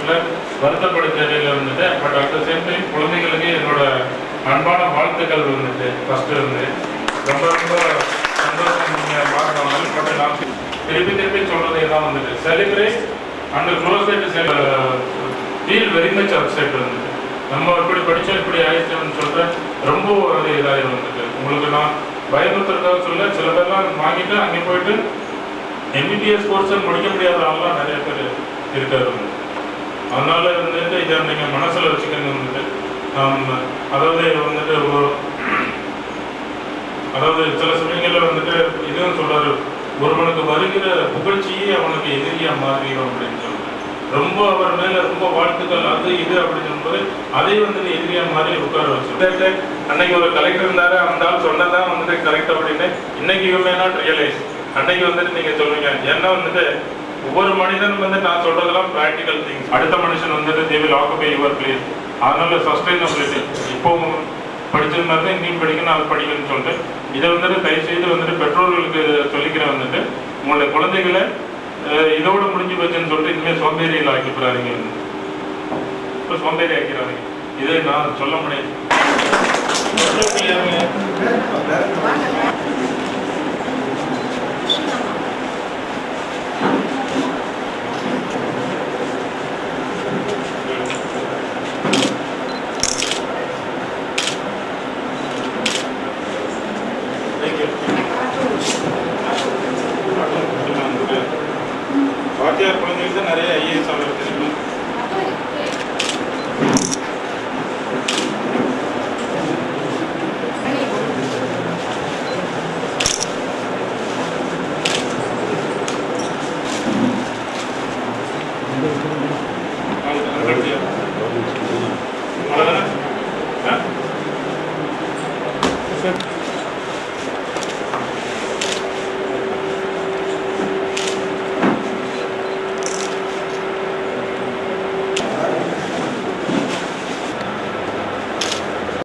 விஷயத்தில் வருத்தப்பட தேவையில் வந்துட்டு. But at the same time குழந்தைகளுக்கு என்னோட அன்பான வாழ்த்துக்கள் வந்துட்டு ஃபஸ்ட்டு இருந்து ரொம்ப ரொம்ப சந்தோஷம் நீங்கள் பார்க்கலாம். பட் நான் திருப்பி சொல்கிறதே தான் வந்துட்டு celebrate and close it feel very much upset வந்துட்டு. நம்ம இப்படி படித்தோம் இப்படி ஆயிடுச்சோன்னு சொல்கிறேன். ரொம்ப அது இதாகி வந்துட்டு உங்களுக்கு நான் பயமுறுத்துறதாக சொல்ல சில பேர்லாம் வாங்கிட்டு அங்கே போயிட்டு எம்பிபிஎஸ் கோர்ஸை முடிக்க முடியாத ஆள்லாம் நிறைய பேர் இருக்காரு. அதனால வந்துட்டு இதை நீங்கள் மனசில் வச்சுக்கோங்க வந்துட்டு. அதாவது வந்துட்டு அதாவது சில சமயங்களில் வந்துட்டு இதுவும் சொல்கிறாரு, ஒருவனுக்கு வருகிற புகழ்ச்சியே அவனுக்கு எதிரியாக மாறிடும் அப்படின்னு சொல்லிட்டு ரொம்ப அவர் மேலே ரொம்ப வாழ்த்துக்கள் அது இது அப்படின்னு சொல்லும்போது அதே வந்துட்டு எதிரியாக மாறி உட்கார வச்சு அன்னைக்கு ஒரு கலெக்டர் இருந்தாரு, அந்த ஆள் சொன்னதான் வந்துட்டு கரெக்ட் அப்படின்னு இன்னைக்கு யூ நாட் ரியலைஸ். அன்னைக்கு வந்துட்டு நீங்கள் சொல்லுவீங்க. ஏன்னா வந்துட்டு ஒவ்வொரு மனிதனும் வந்து நான் சொல்றதெல்லாம் ப்ராக்டிக்கல் திங்ஸ். அடுத்த மனுஷன் வந்துட்டு they will occupy your place. அதனால சஸ்டைனபிலிட்டி இப்போ படிச்சிருந்தாருன்னா இங்கேயும் படிக்கணும் அது படிக்கணும்னு சொல்லிட்டு இதை வந்துட்டு தயவுசெய்து வந்துட்டு பெற்றோர்களுக்கு சொல்லிக்கிறேன் வந்துட்டு உங்களுடைய குழந்தைகளை இதோட முடிஞ்சு போச்சுன்னு சொல்லிட்டு இனிமேல் சோம்பேறியில் ஆக்கிப்படுறாங்க. இப்போ சோம்பேறி ஆக்கிறாங்க. இதை நான் சொல்ல முடியாது. வாத்தியார் குழந்தைகளுக்கு தான் நிறைய ஐஏஎஸ் ஆகிறது தெரியுமா? அவ்வளோதானே?